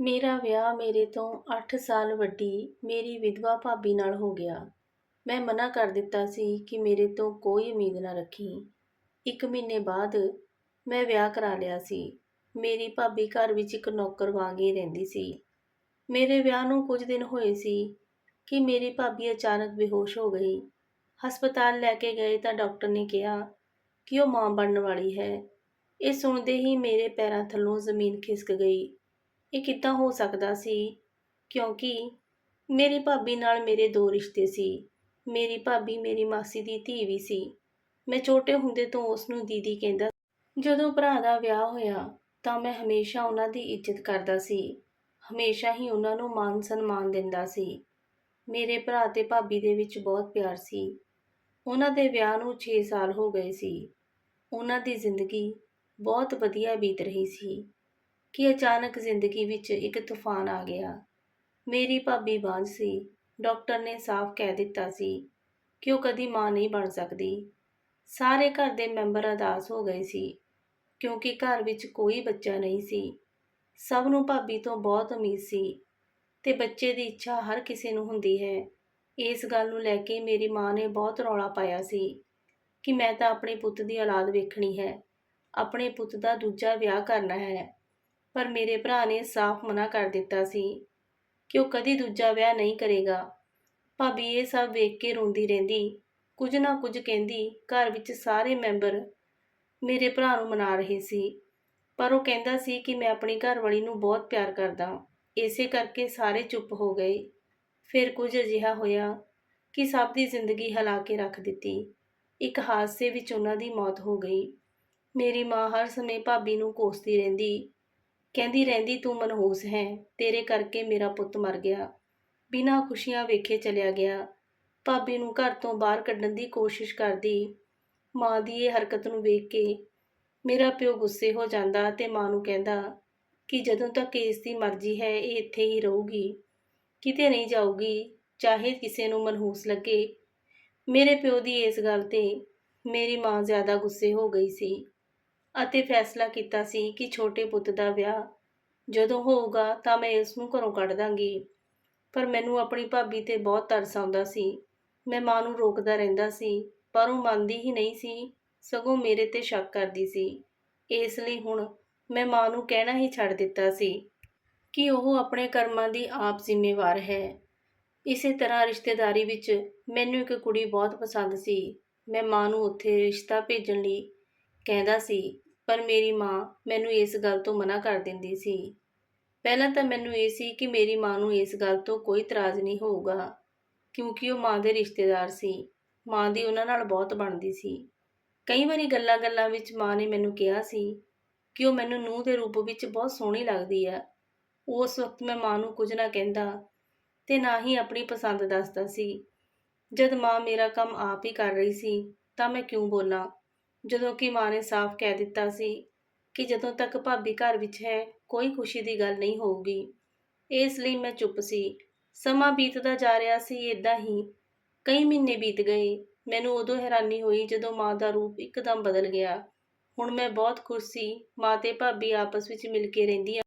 ਮੇਰਾ ਵਿਆਹ ਮੇਰੇ ਤੋਂ 8 ਸਾਲ ਵੱਡੀ ਮੇਰੀ ਵਿਧਵਾ ਭਾਬੀ ਨਾਲ ਹੋ ਗਿਆ। ਮੈਂ ਮਨਾ ਕਰ ਦਿੱਤਾ ਸੀ ਕਿ ਮੇਰੇ ਤੋਂ ਕੋਈ ਉਮੀਦ ਨਾ ਰੱਖੀ। 1 ਮਹੀਨੇ ਬਾਅਦ ਮੈਂ ਵਿਆਹ ਕਰਾ ਲਿਆ ਸੀ। ਮੇਰੀ ਭਾਬੀ ਘਰ ਵਿੱਚ ਇੱਕ ਨੌਕਰ ਵਾਂਗ ਹੀ ਰਹਿੰਦੀ ਸੀ। ਮੇਰੇ ਵਿਆਹ ਨੂੰ ਕੁਝ ਦਿਨ ਹੋਏ ਸੀ ਕਿ ਮੇਰੀ ਭਾਬੀ ਅਚਾਨਕ ਬੇਹੋਸ਼ ਹੋ ਗਈ। ਹਸਪਤਾਲ ਲੈ ਕੇ ਗਏ ਤਾਂ ਡਾਕਟਰ ਨੇ ਕਿਹਾ ਕਿ ਉਹ ਮਾਂ ਬਣਨ ਵਾਲੀ ਹੈ। ਇਹ ਸੁਣਦੇ ਹੀ ਮੇਰੇ ਪੈਰਾਂ ਥੱਲੋਂ ਜ਼ਮੀਨ ਖਿਸਕ ਗਈ। ਇਹ ਕਿੱਦਾਂ ਹੋ ਸਕਦਾ ਸੀ? ਕਿਉਂਕਿ ਮੇਰੀ ਭਾਬੀ ਨਾਲ ਮੇਰੇ 2 ਰਿਸ਼ਤੇ ਸੀ। ਮੇਰੀ ਭਾਬੀ ਮੇਰੀ ਮਾਸੀ ਦੀ ਧੀ ਵੀ ਸੀ। ਮੈਂ ਛੋਟੇ ਹੁੰਦੇ ਤੋਂ ਉਸ ਨੂੰ ਦੀਦੀ ਕਹਿੰਦਾ। ਜਦੋਂ ਭਰਾ ਦਾ ਵਿਆਹ ਹੋਇਆ ਤਾਂ ਮੈਂ ਹਮੇਸ਼ਾ ਉਹਨਾਂ ਦੀ ਇੱਜ਼ਤ ਕਰਦਾ ਸੀ। ਹਮੇਸ਼ਾ ਹੀ ਉਹਨਾਂ ਨੂੰ ਮਾਨ ਸਨਮਾਨ ਦਿੰਦਾ ਸੀ। ਮੇਰੇ ਭਰਾ ਤੇ ਭਾਬੀ ਦੇ ਵਿੱਚ ਬਹੁਤ ਪਿਆਰ ਸੀ। ਉਹਨਾਂ ਦੇ ਵਿਆਹ ਨੂੰ 6 ਸਾਲ ਹੋ ਗਏ ਸੀ। ਉਹਨਾਂ ਦੀ ਜ਼ਿੰਦਗੀ ਬਹੁਤ ਵਧੀਆ ਬੀਤ ਰਹੀ ਸੀ ਕਿ ਅਚਾਨਕ ਜ਼ਿੰਦਗੀ ਵਿੱਚ ਇੱਕ ਤੂਫਾਨ ਆ ਗਿਆ। ਮੇਰੀ ਭਾਬੀ ਬਾਂਝ ਸੀ। ਡਾਕਟਰ ਨੇ ਸਾਫ਼ ਕਹਿ ਦਿੱਤਾ ਸੀ ਕਿ ਉਹ ਕਦੀ ਮਾਂ ਨਹੀਂ ਬਣ ਸਕਦੀ। ਸਾਰੇ ਘਰ ਦੇ ਮੈਂਬਰ ਉਦਾਸ ਹੋ ਗਏ ਸੀ ਕਿਉਂਕਿ ਘਰ ਵਿੱਚ ਕੋਈ ਬੱਚਾ ਨਹੀਂ ਸੀ। ਸਭ ਨੂੰ ਭਾਬੀ ਤੋਂ ਬਹੁਤ ਉਮੀਦ ਸੀ ਤੇ ਬੱਚੇ ਦੀ ਇੱਛਾ ਹਰ ਕਿਸੇ ਨੂੰ ਹੁੰਦੀ ਹੈ। ਇਸ ਗੱਲ ਨੂੰ ਲੈ ਕੇ ਮੇਰੀ ਮਾਂ ਨੇ ਬਹੁਤ ਰੌਲਾ ਪਾਇਆ ਸੀ ਕਿ ਮੈਂ ਤਾਂ ਆਪਣੇ ਪੁੱਤ ਦੀ ਔਲਾਦ ਵੇਖਣੀ ਹੈ, ਆਪਣੇ ਪੁੱਤ ਦਾ ਦੂਜਾ ਵਿਆਹ ਕਰਨਾ ਹੈ। ਪਰ ਮੇਰੇ ਭਰਾ ਨੇ ਸਾਫ਼ ਮਨਾ ਕਰ ਦਿੱਤਾ ਸੀ ਕਿ ਉਹ ਕਦੀ ਦੂਜਾ ਵਿਆਹ ਨਹੀਂ ਕਰੇਗਾ। ਭਾਬੀ ਇਹ ਸਭ ਵੇਖ ਕੇ ਰੋਂਦੀ ਰਹਿੰਦੀ, ਕੁਝ ਨਾ ਕੁਝ ਕਹਿੰਦੀ। ਘਰ ਵਿੱਚ ਸਾਰੇ ਮੈਂਬਰ ਮੇਰੇ ਭਰਾ ਨੂੰ ਮਨਾ ਰਹੇ ਸੀ, ਪਰ ਉਹ ਕਹਿੰਦਾ ਸੀ ਕਿ ਮੈਂ ਆਪਣੀ ਘਰਵਾਲੀ ਨੂੰ ਬਹੁਤ ਪਿਆਰ ਕਰਦਾ। ਇਸੇ ਕਰਕੇ ਸਾਰੇ ਚੁੱਪ ਹੋ ਗਏ। ਫਿਰ ਕੁਝ ਅਜਿਹਾ ਹੋਇਆ ਕਿ ਸਭ ਦੀ ਜ਼ਿੰਦਗੀ ਹਿਲਾ ਕੇ ਰੱਖ ਦਿੱਤੀ। ਇੱਕ ਹਾਦਸੇ ਵਿੱਚ ਉਹਨਾਂ ਦੀ ਮੌਤ ਹੋ ਗਈ। ਮੇਰੀ ਮਾਂ ਹਰ ਸਮੇਂ ਭਾਬੀ ਨੂੰ ਕੋਸਦੀ ਰਹਿੰਦੀ, ਕਹਿੰਦੀ ਰਹਿੰਦੀ ਤੂੰ ਮਨਹੂਸ ਹੈ, ਤੇਰੇ ਕਰਕੇ ਮੇਰਾ ਪੁੱਤ ਮਰ ਗਿਆ, ਬਿਨਾਂ ਖੁਸ਼ੀਆਂ ਵੇਖੇ ਚਲਿਆ ਗਿਆ। ਭਾਬੀ ਨੂੰ ਘਰ ਤੋਂ ਬਾਹਰ ਕੱਢਣ ਦੀ ਕੋਸ਼ਿਸ਼ ਕਰਦੀ। ਮਾਂ ਦੀ ਇਹ ਹਰਕਤ ਨੂੰ ਵੇਖ ਕੇ ਮੇਰਾ ਪਿਓ ਗੁੱਸੇ ਹੋ ਜਾਂਦਾ ਤੇ ਮਾਂ ਨੂੰ ਕਹਿੰਦਾ ਕਿ ਜਦੋਂ ਤੱਕ ਇਸ ਦੀ ਮਰਜ਼ੀ ਹੈ ਇਹ ਇੱਥੇ ਹੀ ਰਹੂਗੀ, ਕਿਤੇ ਨਹੀਂ ਜਾਊਗੀ, ਚਾਹੇ ਕਿਸੇ ਨੂੰ ਮਨਹੂਸ ਲੱਗੇ। ਮੇਰੇ ਪਿਓ ਦੀ ਇਸ ਗੱਲ ਤੇ ਮੇਰੀ ਮਾਂ ਜ਼ਿਆਦਾ ਗੁੱਸੇ ਹੋ ਗਈ ਸੀ ਅਤੇ ਫੈਸਲਾ ਕੀਤਾ ਸੀ ਕਿ ਛੋਟੇ ਪੁੱਤ ਦਾ ਵਿਆਹ ਜਦੋਂ ਹੋਊਗਾ ਤਾਂ ਮੈਂ ਇਸ ਨੂੰ ਘਰੋਂ ਕੱਢ ਦਾਂਗੀ। ਪਰ ਮੈਨੂੰ ਆਪਣੀ ਭਾਬੀ ਤੇ ਬਹੁਤ ਤਰਸ ਆਉਂਦਾ ਸੀ। ਮੈਂ ਮਾਂ ਨੂੰ ਰੋਕਦਾ ਰਹਿੰਦਾ ਸੀ, ਪਰ ਉਹ ਮੰਨਦੀ ਹੀ ਨਹੀਂ ਸੀ, ਸਗੋਂ ਮੇਰੇ ਤੇ ਸ਼ੱਕ ਕਰਦੀ ਸੀ। ਇਸ ਲਈ ਹੁਣ ਮੈਂ ਮਾਂ ਨੂੰ ਕਹਿਣਾ ਹੀ ਛੱਡ ਦਿੱਤਾ ਸੀ ਕਿ ਉਹ ਆਪਣੇ ਕਰਮਾਂ ਦੀ ਆਪ ਜ਼ਿੰਮੇਵਾਰ ਹੈ। ਇਸੇ ਤਰ੍ਹਾਂ ਰਿਸ਼ਤੇਦਾਰੀ ਵਿੱਚ ਮੈਨੂੰ ਇੱਕ ਕੁੜੀ ਬਹੁਤ ਪਸੰਦ ਸੀ। ਮੈਂ ਮਾਂ ਨੂੰ ਉੱਥੇ ਰਿਸ਼ਤਾ ਭੇਜਣ ਲਈ ਕਹਿੰਦਾ ਸੀ, ਪਰ ਮੇਰੀ ਮਾਂ ਮੈਨੂੰ ਇਸ ਗੱਲ ਤੋਂ ਮਨਾ ਕਰ ਦਿੰਦੀ ਸੀ। ਪਹਿਲਾਂ ਤਾਂ ਮੈਨੂੰ ਇਹ ਸੀ ਕਿ ਮੇਰੀ ਮਾਂ ਨੂੰ ਇਸ ਗੱਲ ਤੋਂ ਕੋਈ ਇਤਰਾਜ਼ ਨਹੀਂ ਹੋਊਗਾ ਕਿਉਂਕਿ ਉਹ ਮਾਂ ਦੇ ਰਿਸ਼ਤੇਦਾਰ ਸੀ। ਮਾਂ ਦੀ ਉਹਨਾਂ ਨਾਲ ਬਹੁਤ ਬਣਦੀ ਸੀ। ਕਈ ਵਾਰੀ ਗੱਲਾਂ-ਗੱਲਾਂ ਵਿੱਚ ਮਾਂ ਨੇ ਮੈਨੂੰ ਕਿਹਾ ਸੀ ਕਿ ਉਹ ਮੈਨੂੰ ਨੂੰਹ ਦੇ ਰੂਪ ਵਿੱਚ ਬਹੁਤ ਸੋਹਣੀ ਲੱਗਦੀ ਆ। ਉਸ ਵਕਤ ਮੈਂ ਮਾਂ ਨੂੰ ਕੁਝ ਨਾ ਕਹਿੰਦਾ ਤੇ ਨਾ ਹੀ ਆਪਣੀ ਪਸੰਦ ਦੱਸਦਾ ਸੀ। ਜਦ ਮਾਂ ਮੇਰਾ ਕੰਮ ਆਪ ਹੀ ਕਰ ਰਹੀ ਸੀ ਤਾਂ ਮੈਂ ਕਿਉਂ ਬੋਲਾਂ, ਜਦੋਂ ਕਿ ਮਾਂ ਨੇ ਸਾਫ਼ ਕਹਿ ਦਿੱਤਾ ਸੀ ਕਿ ਜਦੋਂ ਤੱਕ ਭਾਬੀ ਘਰ ਵਿੱਚ ਹੈ ਕੋਈ ਖੁਸ਼ੀ ਦੀ ਗੱਲ ਨਹੀਂ ਹੋਊਗੀ। ਇਸ ਲਈ ਮੈਂ ਚੁੱਪ ਸੀ। ਸਮਾਂ ਬੀਤਦਾ ਜਾ ਰਿਹਾ ਸੀ। ਇੱਦਾਂ ਹੀ ਕਈ ਮਹੀਨੇ ਬੀਤ ਗਏ। ਮੈਨੂੰ ਉਦੋਂ ਹੈਰਾਨੀ ਹੋਈ ਜਦੋਂ ਮਾਂ ਦਾ ਰੂਪ ਇੱਕਦਮ ਬਦਲ ਗਿਆ। ਹੁਣ ਮੈਂ ਬਹੁਤ ਖੁਸ਼ ਸੀ। ਮਾਂ ਤੇ ਭਾਬੀ ਆਪਸ ਵਿੱਚ ਮਿਲ ਕੇ ਰਹਿੰਦੀਆਂ।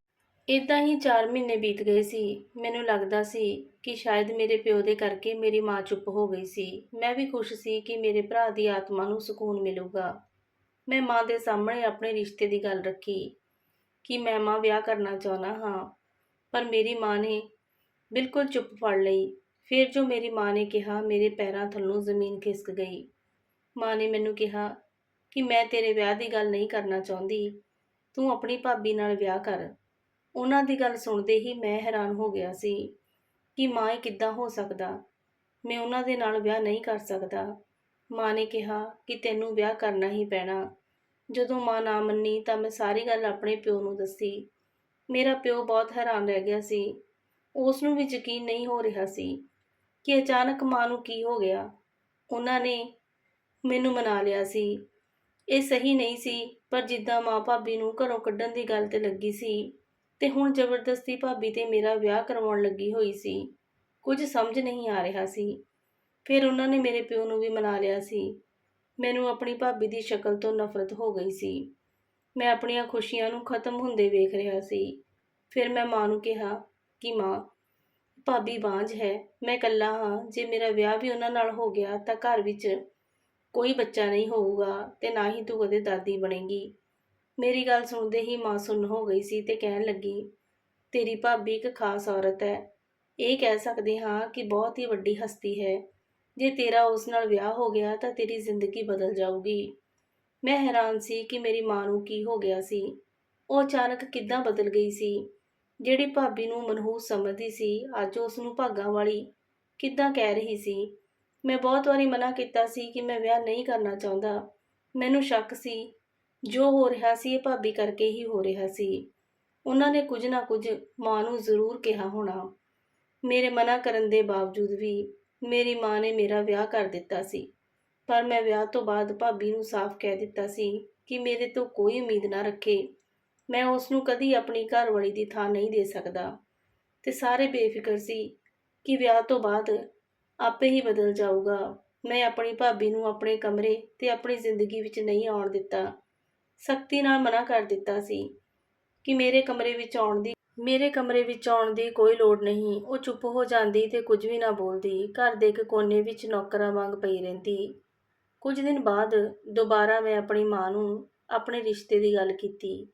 ਇੱਦਾਂ ਹੀ 4 ਮਹੀਨੇ ਬੀਤ ਗਏ ਸੀ। ਮੈਨੂੰ ਲੱਗਦਾ ਸੀ ਕਿ ਸ਼ਾਇਦ ਮੇਰੇ ਪਿਓ ਦੇ ਕਰਕੇ ਮੇਰੀ ਮਾਂ ਚੁੱਪ ਹੋ ਗਈ ਸੀ। ਮੈਂ ਵੀ ਖੁਸ਼ ਸੀ ਕਿ ਮੇਰੇ ਭਰਾ ਦੀ ਆਤਮਾ ਨੂੰ ਸਕੂਨ ਮਿਲੂਗਾ। ਮੈਂ ਮਾਂ ਦੇ ਸਾਹਮਣੇ ਆਪਣੇ ਰਿਸ਼ਤੇ ਦੀ ਗੱਲ ਰੱਖੀ ਕਿ ਮੈਂ ਮਾਂ ਵਿਆਹ ਕਰਨਾ ਚਾਹੁੰਦਾ ਹਾਂ, ਪਰ ਮੇਰੀ ਮਾਂ ਨੇ ਬਿਲਕੁਲ ਚੁੱਪ ਫੜ ਲਈ। ਫਿਰ ਜੋ ਮੇਰੀ ਮਾਂ ਨੇ ਕਿਹਾ, ਮੇਰੇ ਪੈਰਾਂ ਥੱਲੋਂ ਜ਼ਮੀਨ ਖਿਸਕ ਗਈ। ਮਾਂ ਨੇ ਮੈਨੂੰ ਕਿਹਾ ਕਿ ਮੈਂ ਤੇਰੇ ਵਿਆਹ ਦੀ ਗੱਲ ਨਹੀਂ ਕਰਨਾ ਚਾਹੁੰਦੀ, ਤੂੰ ਆਪਣੀ ਭਾਬੀ ਨਾਲ ਵਿਆਹ ਕਰ। ਉਹਨਾਂ ਦੀ ਗੱਲ ਸੁਣਦੇ ਹੀ ਮੈਂ ਹੈਰਾਨ ਹੋ ਗਿਆ ਸੀ ਕਿ ਮਾਂ ਇਹ ਕਿੱਦਾਂ ਹੋ ਸਕਦਾ, ਮੈਂ ਉਹਨਾਂ ਦੇ ਨਾਲ ਵਿਆਹ ਨਹੀਂ ਕਰ ਸਕਦਾ। ਮਾਂ ਨੇ ਕਿਹਾ ਕਿ ਤੈਨੂੰ ਵਿਆਹ ਕਰਨਾ ਹੀ ਪੈਣਾ। ਜਦੋਂ ਮਾਂ ਨਾ ਮੰਨੀ ਤਾਂ ਮੈਂ ਸਾਰੀ ਗੱਲ ਆਪਣੇ ਪਿਓ ਨੂੰ ਦੱਸੀ। ਮੇਰਾ ਪਿਓ ਬਹੁਤ ਹੈਰਾਨ ਰਹਿ ਗਿਆ ਸੀ। ਉਸ ਨੂੰ ਵੀ ਯਕੀਨ ਨਹੀਂ ਹੋ ਰਿਹਾ ਸੀ ਕਿ ਅਚਾਨਕ ਮਾਂ ਨੂੰ ਕੀ ਹੋ ਗਿਆ। ਉਹਨਾਂ ਨੇ ਮੈਨੂੰ ਮਨਾ ਲਿਆ ਸੀ। ਇਹ ਸਹੀ ਨਹੀਂ ਸੀ, ਪਰ ਜਿੱਦਾਂ ਮਾਂ ਭਾਬੀ ਨੂੰ ਘਰੋਂ ਕੱਢਣ ਦੀ ਗੱਲ ਤੇ ਲੱਗੀ ਸੀ ਤੇ ਹੁਣ ਜ਼ਬਰਦਸਤੀ ਭਾਬੀ ਤੇ ਮੇਰਾ ਵਿਆਹ ਕਰਵਾਉਣ ਲੱਗੀ ਹੋਈ ਸੀ, ਕੁਝ ਸਮਝ ਨਹੀਂ ਆ ਰਿਹਾ ਸੀ। ਫਿਰ ਉਹਨਾਂ ਨੇ ਮੇਰੇ ਪਿਓ ਨੂੰ ਵੀ ਮਨਾ ਲਿਆ ਸੀ। ਮੈਨੂੰ ਆਪਣੀ ਭਾਬੀ ਦੀ ਸ਼ਕਲ ਤੋਂ ਨਫ਼ਰਤ ਹੋ ਗਈ ਸੀ। ਮੈਂ ਆਪਣੀਆਂ ਖੁਸ਼ੀਆਂ ਨੂੰ ਖਤਮ ਹੁੰਦੇ ਵੇਖ ਰਿਹਾ ਸੀ। ਫਿਰ ਮੈਂ ਮਾਂ ਨੂੰ ਕਿਹਾ ਕਿ ਮਾਂ, ਭਾਬੀ ਬਾਂਝ ਹੈ, ਮੈਂ ਇਕੱਲਾ ਹਾਂ। ਜੇ ਮੇਰਾ ਵਿਆਹ ਵੀ ਉਹਨਾਂ ਨਾਲ ਹੋ ਗਿਆ ਤਾਂ ਘਰ ਵਿੱਚ ਕੋਈ ਬੱਚਾ ਨਹੀਂ ਹੋਊਗਾ ਤੇ ਨਾ ਹੀ ਤੂੰ ਕਦੇ ਦਾਦੀ ਬਣੇਗੀ। ਮੇਰੀ ਗੱਲ ਸੁਣਦੇ ਹੀ ਮਾਂ ਸੁੰਨ ਹੋ ਗਈ ਸੀ ਤੇ ਕਹਿਣ ਲੱਗੀ, ਤੇਰੀ ਭਾਬੀ ਇੱਕ ਖਾਸ ਔਰਤ ਹੈ। ਇਹ ਕਹਿ ਸਕਦੇ ਹਾਂ ਕਿ ਬਹੁਤ ਹੀ ਵੱਡੀ ਹਸਤੀ ਹੈ। ਜੇ ਤੇਰਾ ਉਸ ਨਾਲ ਵਿਆਹ ਹੋ ਗਿਆ ਤਾਂ ਤੇਰੀ ਜ਼ਿੰਦਗੀ ਬਦਲ ਜਾਊਗੀ। ਮੈਂ ਹੈਰਾਨ ਸੀ ਕਿ ਮੇਰੀ ਮਾਂ ਨੂੰ ਕੀ ਹੋ ਗਿਆ ਸੀ। ਉਹ ਅਚਾਨਕ ਕਿੱਦਾਂ ਬਦਲ ਗਈ ਸੀ। ਜਿਹੜੀ ਭਾਬੀ ਨੂੰ ਮਨਹੂਸ ਸਮਝਦੀ ਸੀ, ਅੱਜ ਉਸ ਨੂੰ ਭਾਗਾਂ ਵਾਲੀ ਕਿੱਦਾਂ ਕਹਿ ਰਹੀ ਸੀ। ਮੈਂ ਬਹੁਤ ਵਾਰੀ ਮਨਾ ਕੀਤਾ ਸੀ ਕਿ ਮੈਂ ਵਿਆਹ ਨਹੀਂ ਕਰਨਾ ਚਾਹੁੰਦਾ। ਮੈਨੂੰ ਸ਼ੱਕ ਸੀ ਜੋ ਹੋ ਰਿਹਾ ਸੀ ਇਹ ਭਾਬੀ ਕਰਕੇ ਹੀ ਹੋ ਰਿਹਾ ਸੀ। ਉਹਨਾਂ ਨੇ ਕੁਝ ਨਾ ਕੁਝ ਮਾਂ ਨੂੰ ਜ਼ਰੂਰ ਕਿਹਾ ਹੋਣਾ। ਮੇਰੇ ਮਨਾ ਕਰਨ ਦੇ ਬਾਵਜੂਦ ਵੀ ਮੇਰੀ ਮਾਂ ਨੇ ਮੇਰਾ ਵਿਆਹ ਕਰ ਦਿੱਤਾ ਸੀ। ਪਰ ਮੈਂ ਵਿਆਹ ਤੋਂ ਬਾਅਦ ਭਾਬੀ ਨੂੰ ਸਾਫ਼ ਕਹਿ ਦਿੱਤਾ ਸੀ ਕਿ ਮੇਰੇ ਤੋਂ ਕੋਈ ਉਮੀਦ ਨਾ ਰੱਖੇ। ਮੈਂ ਉਸ ਨੂੰ ਕਦੀ ਆਪਣੀ ਘਰਵਾਲੀ ਦੀ ਥਾਂ ਨਹੀਂ ਦੇ ਸਕਦਾ ਤੇ ਸਾਰੇ ਬੇਫਿਕਰ ਸੀ ਕਿ ਵਿਆਹ ਤੋਂ ਬਾਅਦ ਆਪੇ ਹੀ ਬਦਲ ਜਾਊਗਾ। ਮੈਂ ਆਪਣੀ ਭਾਬੀ ਨੂੰ ਆਪਣੇ ਕਮਰੇ ਤੇ ਆਪਣੀ ਜ਼ਿੰਦਗੀ ਵਿੱਚ ਨਹੀਂ ਆਉਣ ਦਿੱਤਾ। ਸਖਤੀ ਨਾਲ ਮਨਾ ਕਰ ਦਿੱਤਾ ਸੀ ਕਿ ਮੇਰੇ ਕਮਰੇ ਵਿੱਚ ਆਉਣ ਦੀ ਕੋਈ ਲੋੜ ਨਹੀਂ। ਉਹ ਚੁੱਪ ਹੋ ਜਾਂਦੀ ਤੇ ਕੁਝ ਵੀ ਨਾ ਬੋਲਦੀ, ਘਰ ਦੇ ਇੱਕ ਕੋਨੇ ਵਿੱਚ ਨੌਕਰਾਂ ਵਾਂਗ ਪਈ ਰਹਿੰਦੀ। ਕੁਝ ਦਿਨ ਬਾਅਦ ਦੁਬਾਰਾ ਮੈਂ ਆਪਣੀ ਮਾਂ ਨੂੰ ਆਪਣੇ ਰਿਸ਼ਤੇ ਦੀ ਗੱਲ ਕੀਤੀ।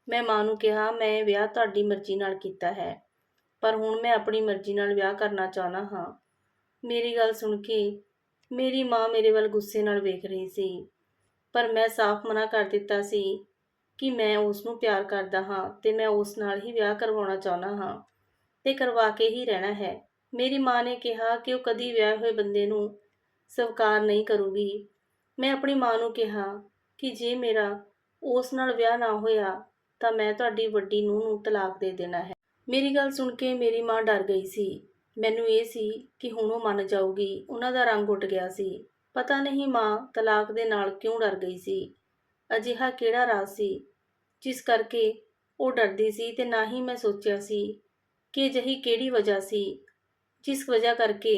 ਮੈਂ ਮਾਂ ਨੂੰ ਕਿਹਾ, ਮੈਂ ਇਹ ਵਿਆਹ ਤੁਹਾਡੀ ਮਰਜ਼ੀ ਨਾਲ ਕੀਤਾ ਹੈ, ਪਰ ਹੁਣ ਮੈਂ ਆਪਣੀ ਮਰਜ਼ੀ ਨਾਲ ਵਿਆਹ ਕਰਨਾ ਚਾਹੁੰਦਾ ਹਾਂ। ਮੇਰੀ ਗੱਲ ਸੁਣ ਕੇ ਮੇਰੀ ਮਾਂ ਮੇਰੇ ਵੱਲ ਗੁੱਸੇ ਨਾਲ ਵੇਖ ਰਹੀ ਸੀ, ਪਰ ਮੈਂ ਸਾਫ਼ ਮਨਾ ਕਰ ਦਿੱਤਾ ਸੀ ਕਿ ਮੈਂ ਉਸ ਨੂੰ ਪਿਆਰ ਕਰਦਾ ਹਾਂ ਤੇ ਮੈਂ ਉਸ ਨਾਲ ਹੀ ਵਿਆਹ ਕਰਵਾਉਣਾ ਚਾਹੁੰਦਾ ਹਾਂ ਤੇ ਕਰਵਾ ਕੇ ਹੀ ਰਹਿਣਾ ਹੈ। ਮੇਰੀ ਮਾਂ ਨੇ ਕਿਹਾ ਕਿ ਉਹ ਕਦੀ ਵਿਆਹੇ ਹੋਏ ਬੰਦੇ ਨੂੰ ਸਵੀਕਾਰ ਨਹੀਂ ਕਰੂਗੀ। ਮੈਂ ਆਪਣੀ ਮਾਂ ਨੂੰ ਕਿਹਾ ਕਿ ਜੇ ਮੇਰਾ ਉਸ ਨਾਲ ਵਿਆਹ ਨਾ ਹੋਇਆ ਤਾਂ ਮੈਂ ਤੁਹਾਡੀ ਵੱਡੀ ਨੂੰਹ ਨੂੰ ਤਲਾਕ ਦੇ ਦੇਣਾ ਹੈ। ਮੇਰੀ ਗੱਲ ਸੁਣ ਕੇ ਮੇਰੀ ਮਾਂ ਡਰ ਗਈ ਸੀ। ਮੈਨੂੰ ਇਹ ਸੀ ਕਿ ਹੁਣ ਉਹ ਮੰਨ ਜਾਊਗੀ। ਉਹਨਾਂ ਦਾ ਰੰਗ ਉੱਡ ਗਿਆ ਸੀ। ਪਤਾ ਨਹੀਂ ਮਾਂ ਤਲਾਕ ਦੇ ਨਾਲ ਕਿਉਂ ਡਰ ਗਈ ਸੀ। ਅਜਿਹਾ ਕਿਹੜਾ ਰਾਜ਼ ਸੀ ਜਿਸ ਕਰਕੇ ਉਹ ਡਰਦੀ ਸੀ, ਤੇ ਨਾ ਹੀ ਮੈਂ ਸੋਚਿਆ ਸੀ ਕਿ ਅਜਿਹੀ ਕਿਹੜੀ ਵਜ੍ਹਾ ਸੀ ਜਿਸ ਵਜ੍ਹਾ ਕਰਕੇ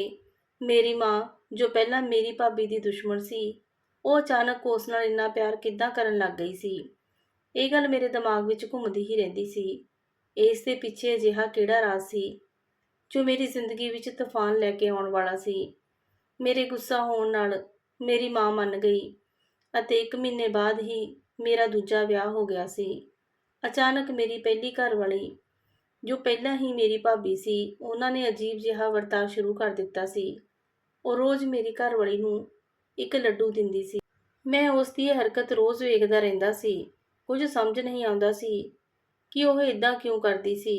ਮੇਰੀ ਮਾਂ, ਜੋ ਪਹਿਲਾਂ ਮੇਰੀ ਭਾਬੀ ਦੀ ਦੁਸ਼ਮਣ ਸੀ, ਉਹ ਅਚਾਨਕ ਉਸ ਨਾਲ ਇੰਨਾ ਪਿਆਰ ਕਿੱਦਾਂ ਕਰਨ ਲੱਗ ਗਈ ਸੀ। ਇਹ ਗੱਲ ਮੇਰੇ ਦਿਮਾਗ ਵਿੱਚ ਘੁੰਮਦੀ ਹੀ ਰਹਿੰਦੀ ਸੀ। ਇਸ ਦੇ ਪਿੱਛੇ ਅਜਿਹਾ ਕਿਹੜਾ ਰਾਜ਼ ਸੀ ਜੋ ਮੇਰੀ ਜ਼ਿੰਦਗੀ ਵਿੱਚ ਤੂਫਾਨ ਲੈ ਕੇ ਆਉਣ ਵਾਲਾ ਸੀ। ਮੇਰੇ ਗੁੱਸਾ ਹੋਣ ਨਾਲ ਮੇਰੀ ਮਾਂ ਮੰਨ ਗਈ ਅਤੇ 1 ਮਹੀਨੇ ਬਾਅਦ ਹੀ ਮੇਰਾ ਦੂਜਾ ਵਿਆਹ ਹੋ ਗਿਆ ਸੀ। ਅਚਾਨਕ ਮੇਰੀ ਪਹਿਲੀ ਘਰਵਾਲੀ, ਜੋ ਪਹਿਲਾਂ ਹੀ ਮੇਰੀ ਭਾਬੀ ਸੀ, ਉਹਨਾਂ ਨੇ ਅਜੀਬ ਜਿਹਾ ਵਰਤਾਅ ਸ਼ੁਰੂ ਕਰ ਦਿੱਤਾ ਸੀ। ਉਹ ਰੋਜ਼ ਮੇਰੀ ਘਰਵਾਲੀ ਨੂੰ ਇੱਕ ਲੱਡੂ ਦਿੰਦੀ ਸੀ। ਮੈਂ ਉਸ ਦੀ ਇਹ ਹਰਕਤ ਰੋਜ਼ ਵੇਖਦਾ ਰਹਿੰਦਾ ਸੀ। ਕੁਝ ਸਮਝ ਨਹੀਂ ਆਉਂਦਾ ਸੀ ਕਿ ਉਹ ਇਦਾਂ ਕਿਉਂ ਕਰਦੀ ਸੀ।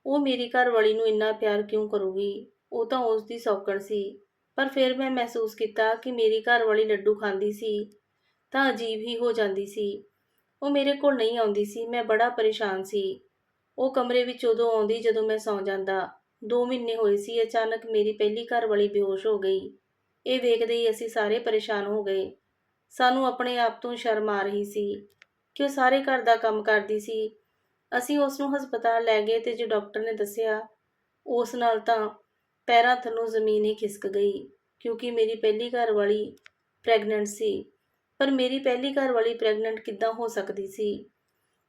ਉਹ ਮੇਰੀ ਘਰਵਾਲੀ ਨੂੰ ਇੰਨਾ ਪਿਆਰ ਕਿਉਂ ਕਰੂਗੀ। ਉਹ ਤਾਂ ਉਸ ਦੀ ਸੌਕਣ ਸੀ। ਪਰ ਫਿਰ ਮੈਂ ਮਹਿਸੂਸ ਕੀਤਾ ਕਿ ਮੇਰੀ ਘਰਵਾਲੀ ਲੱਡੂ ਖਾਂਦੀ ਸੀ ਤਾਂ ਅਜੀਬ ਹੀ ਹੋ ਜਾਂਦੀ ਸੀ। ਉਹ ਮੇਰੇ ਕੋਲ ਨਹੀਂ ਆਉਂਦੀ ਸੀ। ਮੈਂ ਬੜਾ ਪਰੇਸ਼ਾਨ ਸੀ। ਉਹ ਕਮਰੇ ਵਿੱਚ ਉਦੋਂ ਆਉਂਦੀ ਜਦੋਂ ਮੈਂ ਸੌਂ ਜਾਂਦਾ। 2 ਮਹੀਨੇ ਹੋਏ ਸੀ। ਅਚਾਨਕ ਮੇਰੀ ਪਹਿਲੀ ਘਰਵਾਲੀ ਬੇਹੋਸ਼ ਹੋ ਗਈ। ਇਹ ਵੇਖਦੇ ਹੀ ਅਸੀਂ ਸਾਰੇ ਪਰੇਸ਼ਾਨ ਹੋ ਗਏ। ਸਾਨੂੰ ਆਪਣੇ ਆਪ ਤੋਂ ਸ਼ਰਮ ਆ ਰਹੀ ਸੀ ਕਿ ਉਹ ਸਾਰੇ ਘਰ ਦਾ ਕੰਮ ਕਰਦੀ ਸੀ। ਅਸੀਂ ਉਸ ਨੂੰ ਹਸਪਤਾਲ ਲੈ ਗਏ ਤੇ ਜੋ ਡਾਕਟਰ ਨੇ ਦੱਸਿਆ, ਉਸ ਨਾਲ ਤਾਂ ਪੈਰਾਂ ਥੱਲੋਂ ਜ਼ਮੀਨ ਹੀ ਖਿਸਕ ਗਈ, ਕਿਉਂਕਿ ਮੇਰੀ ਪਹਿਲੀ ਘਰਵਾਲੀ ਪ੍ਰੈਗਨੈਂਟ ਸੀ। ਪਰ ਮੇਰੀ ਪਹਿਲੀ ਘਰਵਾਲੀ ਪ੍ਰੈਗਨੈਂਟ ਕਿੱਦਾਂ ਹੋ ਸਕਦੀ ਸੀ।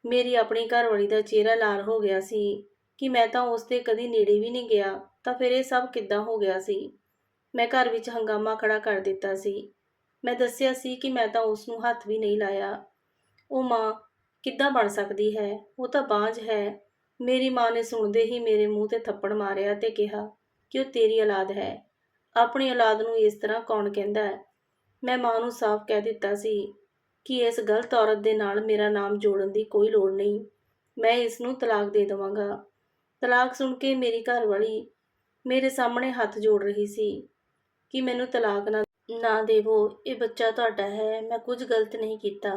ਮੇਰੀ ਆਪਣੀ ਘਰਵਾਲੀ ਦਾ ਚਿਹਰਾ ਲਾਲ ਹੋ ਗਿਆ ਸੀ ਕਿ ਮੈਂ ਤਾਂ ਉਸ ਦੇ ਕਦੀ ਨੇੜੇ ਵੀ ਨਹੀਂ ਗਿਆ, ਤਾਂ ਫਿਰ ਇਹ ਸਭ ਕਿੱਦਾਂ ਹੋ ਗਿਆ ਸੀ। ਮੈਂ ਘਰ ਵਿੱਚ ਹੰਗਾਮਾ ਖੜਾ ਕਰ ਦਿੱਤਾ ਸੀ। ਮੈਂ ਦੱਸਿਆ ਸੀ ਕਿ ਮੈਂ ਤਾਂ ਉਸ ਨੂੰ ਹੱਥ ਵੀ ਨਹੀਂ ਲਾਇਆ। ਉਹ ਮਾਂ ਕਿੱਦਾਂ ਬਣ ਸਕਦੀ ਹੈ, ਉਹ ਤਾਂ ਬਾਂਝ ਹੈ। ਮੇਰੀ ਮਾਂ ਨੇ ਸੁਣਦੇ ਹੀ ਮੇਰੇ ਮੂੰਹ ਤੇ ਥੱਪੜ ਮਾਰਿਆ ਤੇ ਕਿਹਾ ਕਿ ਉਹ ਤੇਰੀ ਔਲਾਦ ਹੈ। ਆਪਣੀ ਔਲਾਦ ਨੂੰ ਇਸ ਤਰ੍ਹਾਂ ਕੌਣ ਕਹਿੰਦਾ ਹੈ। ਮੈਂ ਮਾਂ ਨੂੰ ਸਾਫ਼ ਕਹਿ ਦਿੱਤਾ ਸੀ ਕਿ ਇਸ ਗਲਤ ਔਰਤ ਦੇ ਨਾਲ ਮੇਰਾ ਨਾਮ ਜੋੜਨ ਦੀ ਕੋਈ ਲੋੜ ਨਹੀਂ। ਮੈਂ ਇਸ ਨੂੰ ਤਲਾਕ ਦੇ ਦੇਵਾਂਗਾ। ਤਲਾਕ ਸੁਣ ਕੇ ਮੇਰੀ ਘਰਵਾਲੀ ਮੇਰੇ ਸਾਹਮਣੇ ਹੱਥ ਜੋੜ ਰਹੀ ਸੀ ਕਿ ਮੈਨੂੰ ਤਲਾਕ ਨਾ ਦੇਵੋ, ਇਹ ਬੱਚਾ ਤੁਹਾਡਾ ਹੈ, ਮੈਂ ਕੁਝ ਗਲਤ ਨਹੀਂ ਕੀਤਾ।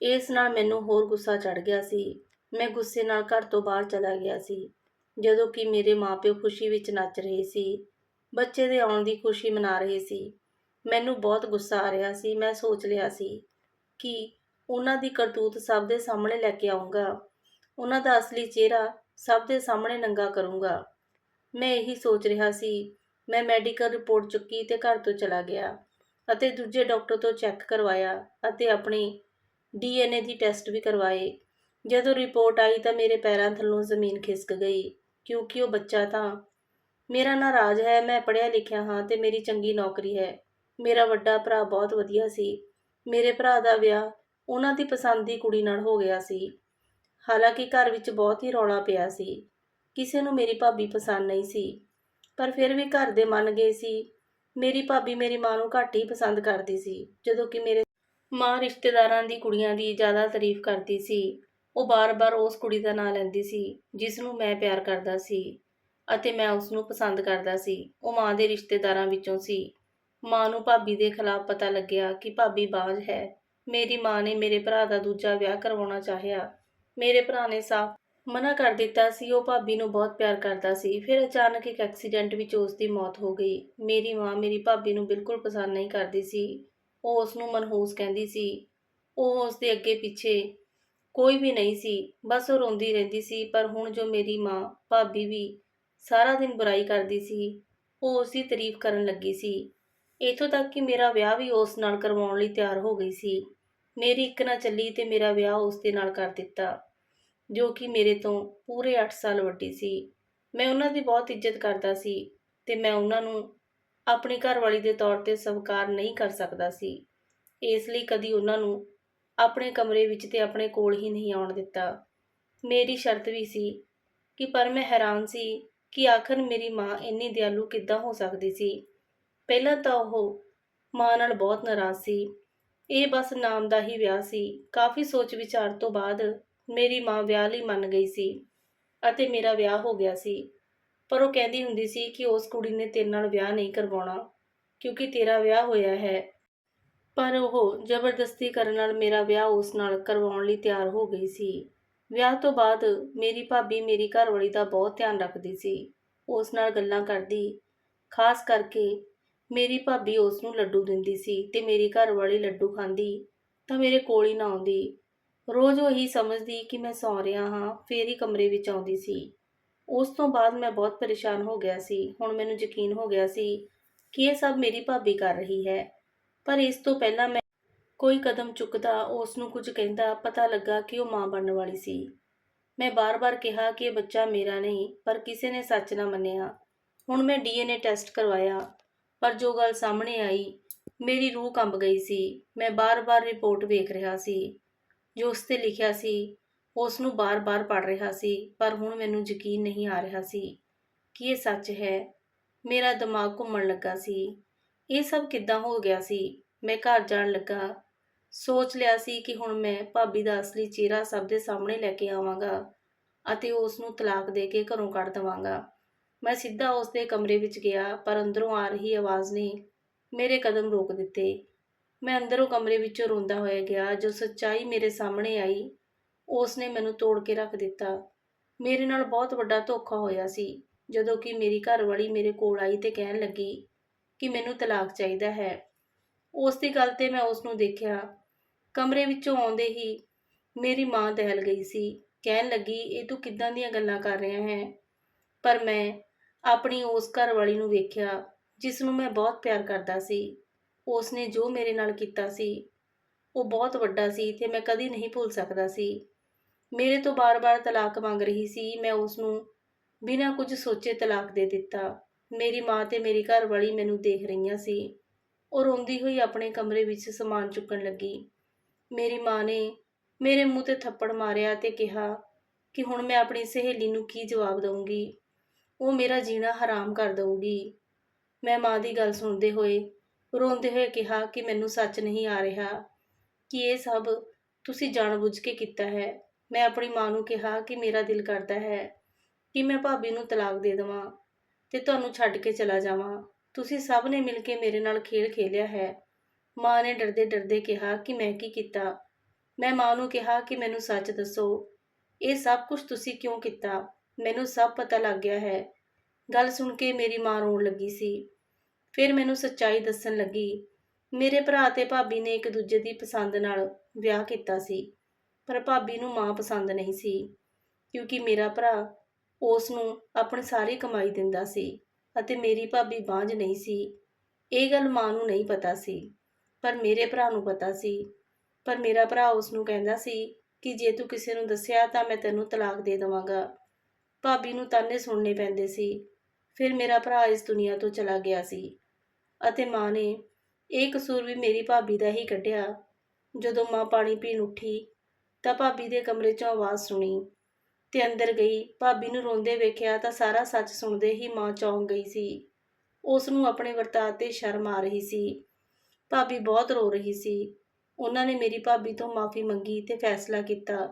ਇਸ ਨਾਲ ਮੈਨੂੰ ਹੋਰ ਗੁੱਸਾ ਚੜ੍ਹ ਗਿਆ ਸੀ। ਮੈਂ ਗੁੱਸੇ ਨਾਲ ਘਰ ਤੋਂ ਬਾਹਰ ਚਲਾ ਗਿਆ ਸੀ। ਜਦੋਂ ਕਿ ਮੇਰੇ ਮਾਪਿਓ ਖੁਸ਼ੀ ਵਿੱਚ ਨੱਚ ਰਹੇ ਸੀ, ਬੱਚੇ ਦੇ ਆਉਣ ਦੀ ਖੁਸ਼ੀ ਮਨਾ ਰਹੇ ਸੀ। ਮੈਨੂੰ ਬਹੁਤ ਗੁੱਸਾ ਆ ਰਿਹਾ ਸੀ। ਮੈਂ ਸੋਚ ਲਿਆ ਸੀ ਕਿ ਉਹਨਾਂ ਦੀ ਕਰਤੂਤ ਸਭ ਦੇ ਸਾਹਮਣੇ ਲੈ ਕੇ ਆਊਂਗਾ। ਉਹਨਾਂ ਦਾ ਅਸਲੀ ਚਿਹਰਾ ਸਭ ਦੇ ਸਾਹਮਣੇ ਨੰਗਾ ਕਰੂੰਗਾ। ਮੈਂ ਇਹੀ ਸੋਚ ਰਿਹਾ ਸੀ। ਮੈਂ ਮੈਡੀਕਲ ਰਿਪੋਰਟ ਚੁੱਕੀ ਤੇ ਘਰ ਤੋਂ ਚਲਾ ਗਿਆ ਅਤੇ ਦੂਜੇ ਡਾਕਟਰ ਤੋਂ ਚੈੱਕ ਕਰਵਾਇਆ ਅਤੇ ਆਪਣੀ DNA ਦੀ ਟੈਸਟ ਵੀ ਕਰਵਾਏ। ਜਦੋਂ ਰਿਪੋਰਟ ਆਈ ਤਾਂ ਮੇਰੇ ਪੈਰਾਂ ਥੱਲੋਂ ਜ਼ਮੀਨ ਖਿਸਕ ਗਈ, ਕਿਉਂਕਿ ਉਹ ਬੱਚਾ ਤਾਂ ਮੇਰਾ ਨਾਂ ਰਾਜ ਹੈ, ਮੈਂ ਪੜ੍ਹਿਆ ਲਿਖਿਆ ਹਾਂ ਤੇ ਮੇਰੀ ਚੰਗੀ ਨੌਕਰੀ ਹੈ। ਮੇਰਾ ਵੱਡਾ ਭਰਾ ਬਹੁਤ ਵਧੀਆ ਸੀ। ਮੇਰੇ ਭਰਾ ਦਾ ਵਿਆਹ ਉਹਨਾਂ ਦੀ ਪਸੰਦ ਦੀ ਕੁੜੀ ਨਾਲ ਹੋ ਗਿਆ ਸੀ। ਹਾਲਾਂਕਿ ਘਰ ਵਿੱਚ ਬਹੁਤ ਹੀ ਰੌਲਾ ਪਿਆ ਸੀ। ਕਿਸੇ ਨੂੰ ਮੇਰੀ ਭਾਬੀ ਪਸੰਦ ਨਹੀਂ ਸੀ, ਪਰ ਫਿਰ ਵੀ ਘਰ ਦੇ ਮੰਨ ਗਏ ਸੀ। ਮੇਰੀ ਭਾਬੀ ਮੇਰੀ ਮਾਂ ਨੂੰ ਘੱਟ ਹੀ ਪਸੰਦ ਕਰਦੀ ਸੀ, ਜਦੋਂ ਕਿ ਮੇਰੇ ਮਾਂ ਰਿਸ਼ਤੇਦਾਰਾਂ ਦੀ ਕੁੜੀਆਂ ਦੀ ਜ਼ਿਆਦਾ ਤਾਰੀਫ ਕਰਦੀ ਸੀ। ਉਹ ਬਾਰ-ਬਾਰ ਉਸ ਕੁੜੀ ਦਾ ਨਾਂ ਲੈਂਦੀ ਸੀ ਜਿਸ ਨੂੰ ਮੈਂ ਪਿਆਰ ਕਰਦਾ ਸੀ ਅਤੇ ਮੈਂ ਉਸ ਨੂੰ ਪਸੰਦ ਕਰਦਾ ਸੀ। ਉਹ ਮਾਂ ਦੇ ਰਿਸ਼ਤੇਦਾਰਾਂ ਵਿੱਚੋਂ ਸੀ। ਮਾਂ ਨੂੰ ਭਾਬੀ ਦੇ ਖਿਲਾਫ ਪਤਾ ਲੱਗਿਆ ਕਿ ਭਾਬੀ ਬਾਜ਼ ਹੈ। ਮੇਰੀ ਮਾਂ ਨੇ ਮੇਰੇ ਭਰਾ ਦਾ ਦੂਜਾ ਵਿਆਹ ਕਰਵਾਉਣਾ ਚਾਹਿਆ। ਮੇਰੇ ਭਰਾ ਨੇ ਸਾਫ਼ ਮਨਾ ਕਰ ਦਿੱਤਾ ਸੀ। ਉਹ ਭਾਬੀ ਨੂੰ ਬਹੁਤ ਪਿਆਰ ਕਰਦਾ ਸੀ। ਫਿਰ ਅਚਾਨਕ ਇੱਕ ਐਕਸੀਡੈਂਟ ਵਿੱਚ ਉਸ ਦੀ ਮੌਤ ਹੋ ਗਈ। ਮੇਰੀ ਮਾਂ ਮੇਰੀ ਭਾਬੀ ਨੂੰ ਬਿਲਕੁਲ ਪਸੰਦ ਨਹੀਂ ਕਰਦੀ ਸੀ। ਉਹ ਉਸ ਨੂੰ ਮਨਹੂਸ ਕਹਿੰਦੀ ਸੀ। ਉਹ ਉਸ ਦੇ ਅੱਗੇ ਪਿੱਛੇ ਕੋਈ ਵੀ ਨਹੀਂ ਸੀ, ਬਸ ਉਹ ਰੋਂਦੀ ਰਹਿੰਦੀ ਸੀ। ਪਰ ਹੁਣ ਜੋ ਮੇਰੀ ਮਾਂ ਭਾਬੀ ਵੀ ਸਾਰਾ ਦਿਨ ਬੁਰਾਈ ਕਰਦੀ ਸੀ, ਉਹ ਉਸ ਦੀ ਤਾਰੀਫ ਕਰਨ ਲੱਗੀ ਸੀ। ਇੱਥੋਂ ਤੱਕ ਕਿ ਮੇਰਾ ਵਿਆਹ ਵੀ ਉਸ ਨਾਲ ਕਰਵਾਉਣ ਲਈ ਤਿਆਰ ਹੋ ਗਈ ਸੀ। ਮੇਰੀ ਇੱਕ ਨਾ ਚੱਲੀ ਤੇ ਮੇਰਾ ਵਿਆਹ ਉਸ ਦੇ ਨਾਲ ਕਰ ਦਿੱਤਾ, ਜੋ ਕਿ ਮੇਰੇ ਤੋਂ ਪੂਰੇ 8 ਸਾਲ ਵੱਡੀ ਸੀ। ਮੈਂ ਉਹਨਾਂ ਦੀ ਬਹੁਤ ਇੱਜ਼ਤ ਕਰਦਾ ਸੀ ਤੇ ਮੈਂ ਉਹਨਾਂ ਨੂੰ ਆਪਣੀ ਘਰਵਾਲੀ ਦੇ ਤੌਰ 'ਤੇ ਸਵੀਕਾਰ ਨਹੀਂ ਕਰ ਸਕਦਾ ਸੀ। ਇਸ ਲਈ ਕਦੀ ਉਹਨਾਂ ਨੂੰ ਆਪਣੇ ਕਮਰੇ ਵਿੱਚ ਤੇ ਆਪਣੇ ਕੋਲ ਹੀ ਨਹੀਂ ਆਉਣ ਦਿੱਤਾ। ਮੇਰੀ ਸ਼ਰਤ ਵੀ ਸੀ ਪਰ ਮੈਂ ਹੈਰਾਨ ਸੀ ਕਿ ਆਖਰ ਮੇਰੀ ਮਾਂ ਇੰਨੀ ਦਿਆਲੂ ਕਿੱਦਾਂ ਹੋ ਸਕਦੀ ਸੀ। ਪਹਿਲਾਂ ਤਾਂ ਉਹ ਮਾਂ ਨਾਲ ਬਹੁਤ ਨਾਰਾਜ਼ ਸੀ। ਇਹ ਬਸ ਨਾਮ ਦਾ ਹੀ ਵਿਆਹ ਸੀ। ਕਾਫੀ ਸੋਚ ਵਿਚਾਰ ਤੋਂ ਬਾਅਦ ਮੇਰੀ ਮਾਂ ਵਿਆਹ ਲਈ ਮੰਨ ਗਈ ਸੀ ਅਤੇ ਮੇਰਾ ਵਿਆਹ ਹੋ ਗਿਆ ਸੀ। ਪਰ ਉਹ ਕਹਿੰਦੀ ਹੁੰਦੀ ਸੀ ਕਿ ਉਸ ਕੁੜੀ ਨੇ ਤੇਰੇ ਨਾਲ ਵਿਆਹ ਨਹੀਂ ਕਰਵਾਉਣਾ, ਕਿਉਂਕਿ ਤੇਰਾ ਵਿਆਹ ਹੋਇਆ ਹੈ। ਪਰ ਉਹ ਜ਼ਬਰਦਸਤੀ ਕਰਨ ਨਾਲ ਮੇਰਾ ਵਿਆਹ ਉਸ ਨਾਲ ਕਰਵਾਉਣ ਲਈ ਤਿਆਰ ਹੋ ਗਈ ਸੀ। ਵਿਆਹ ਤੋਂ ਬਾਅਦ ਮੇਰੀ ਭਾਬੀ ਮੇਰੀ ਘਰਵਾਲੀ ਦਾ ਬਹੁਤ ਧਿਆਨ ਰੱਖਦੀ ਸੀ। ਉਸ ਨਾਲ ਗੱਲਾਂ ਕਰਦੀ, ਖਾਸ ਕਰਕੇ ਮੇਰੀ ਭਾਬੀ ਉਸ ਨੂੰ ਲੱਡੂ ਦਿੰਦੀ ਸੀ ਤੇ ਮੇਰੀ ਘਰਵਾਲੀ ਲੱਡੂ ਖਾਂਦੀ ਤਾਂ ਮੇਰੇ ਕੋਲ ਹੀ ਨਾ ਆਉਂਦੀ। ਰੋਜ਼ ਉਹ ਇਹੀ ਸਮਝਦੀ ਕਿ ਮੈਂ ਸੌਂ ਰਿਹਾ ਹਾਂ, ਫੇਰ ਹੀ ਕਮਰੇ ਵਿੱਚ ਆਉਂਦੀ ਸੀ। ਉਸ ਤੋਂ ਬਾਅਦ ਮੈਂ ਬਹੁਤ ਪਰੇਸ਼ਾਨ ਹੋ ਗਿਆ ਸੀ। ਹੁਣ ਮੈਨੂੰ ਯਕੀਨ ਹੋ ਗਿਆ ਸੀ ਕਿ ਇਹ ਸਭ ਮੇਰੀ ਭਾਬੀ ਕਰ ਰਹੀ ਹੈ। ਪਰ ਇਸ ਤੋਂ ਪਹਿਲਾਂ ਮੈਂ ਕੋਈ ਕਦਮ ਚੁੱਕਦਾ, ਉਸ ਨੂੰ ਕੁਝ ਕਹਿੰਦਾ, ਪਤਾ ਲੱਗਾ ਕਿ ਉਹ ਮਾਂ ਬਣਨ ਵਾਲੀ ਸੀ। ਮੈਂ ਬਾਰ-ਬਾਰ ਕਿਹਾ ਕਿ ਇਹ ਬੱਚਾ ਮੇਰਾ ਨਹੀਂ, ਪਰ ਕਿਸੇ ਨੇ ਸੱਚ ਨਾ ਮੰਨਿਆ। ਹੁਣ ਮੈਂ DNA ਟੈਸਟ ਕਰਵਾਇਆ, ਪਰ ਜੋ ਗੱਲ ਸਾਹਮਣੇ ਆਈ, ਮੇਰੀ ਰੂਹ ਕੰਬ ਗਈ ਸੀ। ਮੈਂ ਬਾਰ-ਬਾਰ ਰਿਪੋਰਟ ਵੇਖ ਰਿਹਾ ਸੀ, ਜੋ ਉਸ 'ਤੇ ਲਿਖਿਆ ਸੀ। ਉਸ ਨੂੰ ਬਾਰ-ਬਾਰ ਪੜ੍ਹ ਰਿਹਾ ਸੀ, ਪਰ ਹੁਣ ਮੈਨੂੰ ਯਕੀਨ ਨਹੀਂ ਆ ਰਿਹਾ ਸੀ ਕਿ ਇਹ ਸੱਚ ਹੈ। ਮੇਰਾ ਦਿਮਾਗ ਘੁੰਮਣ ਲੱਗਾ ਸੀ। ਇਹ ਸਭ ਕਿੱਦਾਂ ਹੋ ਗਿਆ ਸੀ? ਮੈਂ ਘਰ ਜਾਣ ਲੱਗਾ। ਸੋਚ ਲਿਆ ਸੀ ਕਿ ਹੁਣ ਮੈਂ ਭਾਬੀ ਦਾ ਅਸਲੀ ਚਿਹਰਾ ਸਭ ਦੇ ਸਾਹਮਣੇ ਲੈ ਕੇ ਆਵਾਂਗਾ ਅਤੇ ਉਸ ਨੂੰ ਤਲਾਕ ਦੇ ਕੇ ਘਰੋਂ ਕੱਢ ਦੇਵਾਂਗਾ। ਮੈਂ ਸਿੱਧਾ ਉਸ ਦੇ ਕਮਰੇ ਵਿੱਚ ਗਿਆ, ਪਰ ਅੰਦਰੋਂ ਆ ਰਹੀ ਆਵਾਜ਼ ਨੇ ਮੇਰੇ ਕਦਮ ਰੋਕ ਦਿੱਤੇ। ਮੈਂ ਅੰਦਰੋਂ ਕਮਰੇ ਵਿੱਚੋਂ ਰੋਂਦਾ ਹੋਇਆ ਗਿਆ। ਜੋ ਸੱਚਾਈ ਮੇਰੇ ਸਾਹਮਣੇ ਆਈ, ਉਸ ਨੇ ਮੈਨੂੰ ਤੋੜ ਕੇ ਰੱਖ ਦਿੱਤਾ। ਮੇਰੇ ਨਾਲ ਬਹੁਤ ਵੱਡਾ ਧੋਖਾ ਹੋਇਆ ਸੀ। ਜਦੋਂ ਕਿ ਮੇਰੀ ਘਰਵਾਲੀ ਮੇਰੇ ਕੋਲ ਆਈ ਤੇ ਕਹਿਣ ਲੱਗੀ ਕਿ ਮੈਨੂੰ ਤਲਾਕ ਚਾਹੀਦਾ ਹੈ। ਉਸ ਦੀ ਗੱਲ ਤੇ ਮੈਂ ਉਸ ਨੂੰ ਦੇਖਿਆ। ਕਮਰੇ ਵਿੱਚੋਂ ਆਉਂਦੇ ਹੀ ਮੇਰੀ ਮਾਂ ਦਹਿਲ ਗਈ ਸੀ। ਕਹਿਣ ਲੱਗੀ, ਇਹ ਤੂੰ ਕਿੱਦਾਂ ਦੀਆਂ ਗੱਲਾਂ ਕਰ ਰਿਹਾ ਹੈ? ਪਰ ਮੈਂ ਆਪਣੀ ਉਸ ਘਰਵਾਲੀ ਨੂੰ ਵੇਖਿਆ ਜਿਸ ਨੂੰ ਮੈਂ ਬਹੁਤ ਪਿਆਰ ਕਰਦਾ ਸੀ। ਉਸ ਨੇ ਜੋ ਮੇਰੇ ਨਾਲ ਕੀਤਾ ਸੀ, ਉਹ ਬਹੁਤ ਵੱਡਾ ਸੀ ਤੇ ਮੈਂ ਕਦੀ ਨਹੀਂ ਭੁੱਲ ਸਕਦਾ ਸੀ। ਮੇਰੇ ਤੋਂ ਬਾਰ-ਬਾਰ ਤਲਾਕ ਮੰਗ ਰਹੀ ਸੀ। ਮੈਂ ਉਸ ਨੂੰ ਬਿਨਾਂ ਕੁਝ ਸੋਚੇ ਤਲਾਕ ਦੇ ਦਿੱਤਾ। ਮੇਰੀ ਮਾਂ ਤੇ ਮੇਰੀ ਘਰਵਾਲੀ ਮੈਨੂੰ ਦੇਖ ਰਹੀਆਂ ਸੀ। ਉਹ ਰੋਂਦੀ ਹੋਈ ਆਪਣੇ ਕਮਰੇ ਵਿੱਚ ਸਮਾਨ ਚੁੱਕਣ ਲੱਗੀ। ਮੇਰੀ ਮਾਂ ਨੇ ਮੇਰੇ ਮੂੰਹ ਤੇ ਥੱਪੜ ਮਾਰਿਆ ਤੇ ਕਿਹਾ ਕਿ ਹੁਣ ਮੈਂ ਆਪਣੀ ਸਹੇਲੀ ਨੂੰ ਕੀ ਜਵਾਬ ਦਊਂਗੀ। ਉਹ ਮੇਰਾ ਜੀਣਾ ਹਰਾਮ ਕਰ ਦਊਗੀ। ਮੈਂ ਮਾਂ ਦੀ ਗੱਲ ਸੁਣਦੇ ਹੋਏ ਰੋਂਦੇ ਹੋਏ ਕਿਹਾ ਕਿ ਮੈਨੂੰ ਸੱਚ ਨਹੀਂ ਆ ਰਿਹਾ ਕਿ ਇਹ ਸਭ ਤੁਸੀਂ ਜਾਣਬੁੱਝ ਕੇ ਕੀਤਾ ਹੈ। ਮੈਂ ਆਪਣੀ ਮਾਂ ਨੂੰ ਕਿਹਾ ਕਿ ਮੇਰਾ ਦਿਲ ਕਰਦਾ ਹੈ ਕਿ ਮੈਂ ਭਾਬੀ ਨੂੰ ਤਲਾਕ ਦੇ ਦੇਵਾਂ ਤੇ ਤੁਹਾਨੂੰ ਛੱਡ ਕੇ ਚਲਾ ਜਾਵਾਂ। ਤੁਸੀਂ ਸਭ ਨੇ ਮਿਲ ਕੇ ਮੇਰੇ ਨਾਲ ਖੇਲ ਖੇਲਿਆ ਹੈ। ਮਾਂ ਨੇ ਡਰਦੇ-ਡਰਦੇ ਕਿਹਾ ਕਿ ਮੈਂ ਕੀ ਕੀਤਾ? ਮੈਂ ਮਾਂ ਨੂੰ ਕਿਹਾ ਕਿ ਮੈਨੂੰ ਸੱਚ ਦੱਸੋ, ਇਹ ਸਭ ਕੁਝ ਤੁਸੀਂ ਕਿਉਂ ਕੀਤਾ? ਮੈਨੂੰ ਸਭ ਪਤਾ ਲੱਗ ਗਿਆ ਹੈ। ਗੱਲ ਸੁਣ ਕੇ ਮੇਰੀ ਮਾਂ ਰੋਣ ਲੱਗੀ ਸੀ। ਫਿਰ ਮੈਨੂੰ ਸੱਚਾਈ ਦੱਸਣ ਲੱਗੀ। ਮੇਰੇ ਭਰਾ ਤੇ ਭਾਬੀ ਨੇ ਇੱਕ ਦੂਜੇ ਦੀ ਪਸੰਦ ਨਾਲ ਵਿਆਹ ਕੀਤਾ ਸੀ, ਪਰ ਭਾਬੀ ਨੂੰ ਮਾਂ ਪਸੰਦ ਨਹੀਂ ਸੀ, ਕਿਉਂਕਿ ਮੇਰਾ ਭਰਾ ਉਸ ਨੂੰ ਆਪਣੀ ਸਾਰੀ ਕਮਾਈ ਦਿੰਦਾ ਸੀ ਅਤੇ ਮੇਰੀ ਭਾਬੀ ਬਾਂਝ ਨਹੀਂ ਸੀ। ਇਹ ਗੱਲ ਮਾਂ ਨੂੰ ਨਹੀਂ ਪਤਾ ਸੀ, ਪਰ ਮੇਰੇ ਭਰਾ ਨੂੰ ਪਤਾ ਸੀ। ਪਰ ਮੇਰਾ ਭਰਾ ਉਸ ਨੂੰ ਕਹਿੰਦਾ ਸੀ ਕਿ ਜੇ ਤੂੰ ਕਿਸੇ ਨੂੰ ਦੱਸਿਆ ਤਾਂ ਮੈਂ ਤੈਨੂੰ ਤਲਾਕ ਦੇ ਦੇਵਾਂਗਾ। ਭਾਬੀ ਨੂੰ ਤਾਨੇ ਸੁਣਨੇ ਪੈਂਦੇ ਸੀ। ਫਿਰ ਮੇਰਾ ਭਰਾ ਇਸ ਦੁਨੀਆ ਤੋਂ ਚਲਾ ਗਿਆ ਸੀ ਅਤੇ ਮਾਂ ਨੇ ਇਹ ਕਸੂਰ ਵੀ ਮੇਰੀ ਭਾਬੀ ਦਾ ਹੀ ਕੱਢਿਆ। ਜਦੋਂ ਮਾਂ ਪਾਣੀ ਪੀਣ ਉੱਠੀ ਤਾਂ ਭਾਬੀ ਦੇ ਕਮਰੇ 'ਚੋਂ ਆਵਾਜ਼ ਸੁਣੀ ਤੇ ਅੰਦਰ ਗਈ। ਭਾਬੀ ਨੂੰ ਰੋਂਦੇ ਵੇਖਿਆ ਤਾਂ ਸਾਰਾ ਸੱਚ ਸੁਣਦੇ ਹੀ ਮਾਂ ਚੌਂਕ ਗਈ ਸੀ। ਉਸ ਨੂੰ ਆਪਣੇ ਵਰਤਾਅ 'ਤੇ ਸ਼ਰਮ ਆ ਰਹੀ ਸੀ। ਭਾਬੀ ਬਹੁਤ ਰੋ ਰਹੀ ਸੀ। ਉਹਨਾਂ ਨੇ ਮੇਰੀ ਭਾਬੀ ਤੋਂ ਮਾਫ਼ੀ ਮੰਗੀ ਤੇ ਫੈਸਲਾ ਕੀਤਾ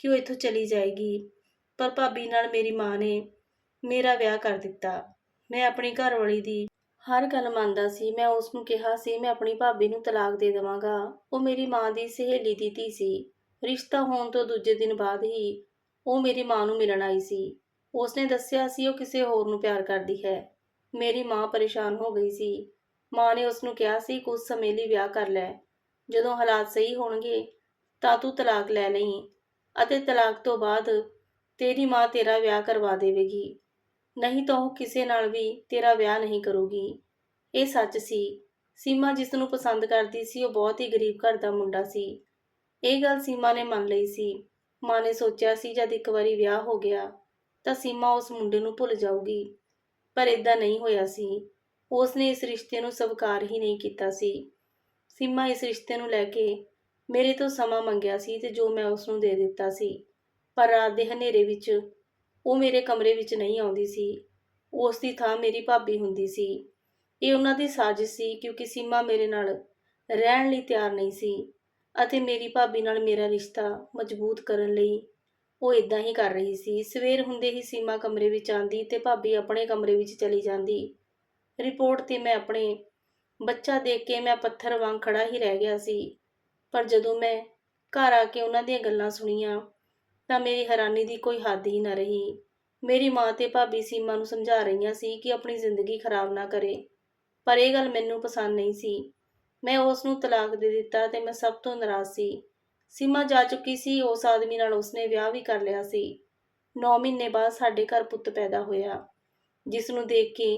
ਕਿ ਉਹ ਇੱਥੋਂ ਚਲੀ ਜਾਏਗੀ। ਪਰ ਭਾਬੀ ਨਾਲ ਮੇਰੀ ਮਾਂ ਨੇ ਮੇਰਾ ਵਿਆਹ ਕਰ ਦਿੱਤਾ। ਮੈਂ ਆਪਣੀ ਘਰਵਾਲੀ ਦੀ ਹਰ ਗੱਲ ਮੰਨਦਾ ਸੀ। ਮੈਂ ਉਸ ਨੂੰ ਕਿਹਾ ਸੀ ਮੈਂ ਆਪਣੀ ਭਾਬੀ ਨੂੰ ਤਲਾਕ ਦੇ ਦੇਵਾਂਗਾ। ਉਹ ਮੇਰੀ ਮਾਂ ਦੀ ਸਹੇਲੀ ਦੀ ਧੀ ਸੀ। ਰਿਸ਼ਤਾ ਹੋਣ ਤੋਂ ਦੂਜੇ ਦਿਨ ਬਾਅਦ ਹੀ ਉਹ ਮੇਰੀ ਮਾਂ ਨੂੰ ਮਿਲਣ ਆਈ ਸੀ। ਉਸਨੇ ਦੱਸਿਆ ਸੀ ਉਹ ਕਿਸੇ ਹੋਰ ਨੂੰ ਪਿਆਰ ਕਰਦੀ ਹੈ। ਮੇਰੀ ਮਾਂ ਪਰੇਸ਼ਾਨ ਹੋ ਗਈ ਸੀ। ਮਾਂ ਨੇ ਉਸ ਨੂੰ ਕਿਹਾ ਸੀ ਕੁਝ ਸਮੇਂ ਲਈ ਵਿਆਹ ਕਰ ਲੈ। ਜਦੋਂ ਹਾਲਾਤ ਸਹੀ ਹੋਣਗੇ ਤਾਂ ਤੂੰ ਤਲਾਕ ਲੈ ਲਈ ਅਤੇ ਤਲਾਕ ਤੋਂ ਬਾਅਦ ਤੇਰੀ ਮਾਂ ਤੇਰਾ ਵਿਆਹ ਕਰਵਾ ਦੇਵੇਗੀ। ਨਹੀਂ ਤਾਂ ਉਹ ਕਿਸੇ ਨਾਲ ਵੀ ਤੇਰਾ ਵਿਆਹ ਨਹੀਂ ਕਰੂਗੀ। ਇਹ ਸੱਚ ਸੀ। ਸੀਮਾ ਜਿਸ ਨੂੰ ਪਸੰਦ ਕਰਦੀ ਸੀ ਉਹ ਬਹੁਤ ਹੀ ਗਰੀਬ ਘਰ ਦਾ ਮੁੰਡਾ ਸੀ। ਇਹ ਗੱਲ ਸੀਮਾ ਨੇ ਮੰਨ ਲਈ ਸੀ। ਮਾਂ ਨੇ ਸੋਚਿਆ ਸੀ ਜਦ ਇੱਕ ਵਾਰੀ ਵਿਆਹ ਹੋ ਗਿਆ ਤਾਂ ਸੀਮਾ ਉਸ ਮੁੰਡੇ ਨੂੰ ਭੁੱਲ ਜਾਊਗੀ। ਪਰ ਇਦਾਂ ਨਹੀਂ ਹੋਇਆ ਸੀ। ਉਸ ਨੇ ਇਸ ਰਿਸ਼ਤੇ ਨੂੰ ਸਵੀਕਾਰ ਹੀ ਨਹੀਂ ਕੀਤਾ ਸੀ। ਸੀਮਾ ਇਸ ਰਿਸ਼ਤੇ ਨੂੰ ਲੈ ਕੇ ਮੇਰੇ ਤੋਂ ਸਮਾਂ ਮੰਗਿਆ ਸੀ ਤੇ ਜੋ ਮੈਂ ਉਸ ਨੂੰ ਦੇ ਦਿੱਤਾ ਸੀ। ਪਰ ਰਾਤ ਦੇ ਹਨੇਰੇ ਵਿੱਚ ਉਹ ਮੇਰੇ ਕਮਰੇ ਵਿੱਚ ਨਹੀਂ ਆਉਂਦੀ ਸੀ। ਉਸ ਦੀ ਥਾਂ ਮੇਰੀ ਭਾਬੀ ਹੁੰਦੀ ਸੀ। ਇਹ ਉਹਨਾਂ ਦੀ ਸਾਜ਼ਿਸ਼ ਸੀ ਕਿਉਂਕਿ ਸੀਮਾ ਮੇਰੇ ਨਾਲ ਰਹਿਣ ਲਈ ਤਿਆਰ ਨਹੀਂ ਸੀ ਅਤੇ ਮੇਰੀ ਭਾਬੀ ਨਾਲ ਮੇਰਾ ਰਿਸ਼ਤਾ ਮਜ਼ਬੂਤ ਕਰਨ ਲਈ ਉਹ ਇਦਾਂ ਹੀ ਕਰ ਰਹੀ ਸੀ। ਸਵੇਰ ਹੁੰਦੇ ਹੀ ਸੀਮਾ ਕਮਰੇ ਵਿੱਚ ਆਉਂਦੀ ਤੇ ਭਾਬੀ ਆਪਣੇ ਕਮਰੇ ਵਿੱਚ ਚਲੀ ਜਾਂਦੀ। ਰਿਪੋਰਟ ਤੇ ਮੈਂ ਆਪਣੇ ਬੱਚਾ ਦੇਖ ਕੇ ਮੈਂ ਪੱਥਰ ਵਾਂਗ ਖੜਾ ਹੀ ਰਹਿ ਗਿਆ ਸੀ। ਪਰ ਜਦੋਂ ਮੈਂ ਘਰ ਆ ਕੇ ਉਹਨਾਂ ਦੀਆਂ ਗੱਲਾਂ ਸੁਣੀਆਂ ਤਾਂ ਮੇਰੀ ਹੈਰਾਨੀ ਦੀ ਕੋਈ ਹੱਦ ਹੀ ਨਾ ਰਹੀ। ਮੇਰੀ ਮਾਂ ਤੇ ਭਾਬੀ ਸੀਮਾ ਨੂੰ ਸਮਝਾ ਰਹੀਆਂ ਸੀ ਕਿ ਆਪਣੀ ਜ਼ਿੰਦਗੀ ਖਰਾਬ ਨਾ ਕਰੇ, ਪਰ ਇਹ ਗੱਲ ਮੈਨੂੰ ਪਸੰਦ ਨਹੀਂ ਸੀ। ਮੈਂ ਉਸ ਨੂੰ ਤਲਾਕ ਦੇ ਦਿੱਤਾ ਤੇ ਮੈਂ ਸਭ ਤੋਂ ਨਾਰਾਜ਼ ਸੀ। ਸੀਮਾ ਜਾ ਚੁੱਕੀ ਸੀ। ਉਸ ਆਦਮੀ ਨਾਲ ਉਸਨੇ ਵਿਆਹ ਵੀ ਕਰ ਲਿਆ ਸੀ। 9 ਮਹੀਨੇ ਬਾਅਦ ਸਾਡੇ ਘਰ ਪੁੱਤ ਪੈਦਾ ਹੋਇਆ, ਜਿਸ ਨੂੰ ਦੇਖ ਕੇ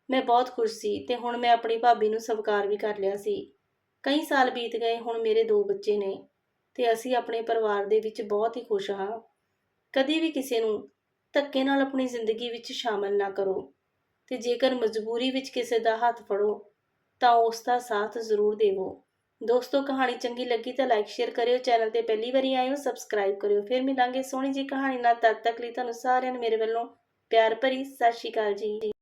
ਮੈਂ ਬਹੁਤ ਖੁਸ਼ ਸੀ ਤੇ ਹੁਣ ਮੈਂ ਆਪਣੀ ਭਾਬੀ ਨੂੰ ਸਵੀਕਾਰ ਵੀ ਕਰ ਲਿਆ ਸੀ। ਕਈ ਸਾਲ ਬੀਤ ਗਏ। ਹੁਣ ਮੇਰੇ 2 ਬੱਚੇ ਨੇ ਤੇ ਅਸੀਂ ਆਪਣੇ ਪਰਿਵਾਰ ਦੇ ਵਿੱਚ ਬਹੁਤ ਹੀ ਖੁਸ਼ ਹਾਂ। ਕਦੀ ਵੀ ਕਿਸੇ ਨੂੰ ਧੱਕੇ ਨਾਲ ਆਪਣੀ ਜ਼ਿੰਦਗੀ ਵਿੱਚ ਸ਼ਾਮਲ ਨਾ ਕਰੋ ਤੇ ਜੇਕਰ ਮਜਬੂਰੀ ਵਿੱਚ ਕਿਸੇ ਦਾ ਹੱਥ ਫੜੋ ਤਾਂ ਉਸ ਦਾ ਸਾਥ ਜ਼ਰੂਰ ਦੇਵੋ। ਦੋਸਤੋ, ਕਹਾਣੀ ਚੰਗੀ ਲੱਗੀ ਤਾਂ ਲਾਈਕ ਸ਼ੇਅਰ ਕਰਿਓ। ਚੈਨਲ ਤੇ ਪਹਿਲੀ ਵਾਰੀ ਆਏ ਹੋ ਸਬਸਕ੍ਰਾਈਬ ਕਰਿਓ। ਫਿਰ ਮਿਲਾਂਗੇ ਸੋਹਣੀ ਜਿਹੀ ਕਹਾਣੀ ਨਾਲ। ਤਦ ਤੱਕ ਲਈ ਤੁਹਾਨੂੰ ਸਾਰਿਆਂ ਨੂੰ ਮੇਰੇ ਵੱਲੋਂ ਪਿਆਰ ਭਰੀ ਸਤਿ ਸ਼੍ਰੀ ਅਕਾਲ ਜੀ।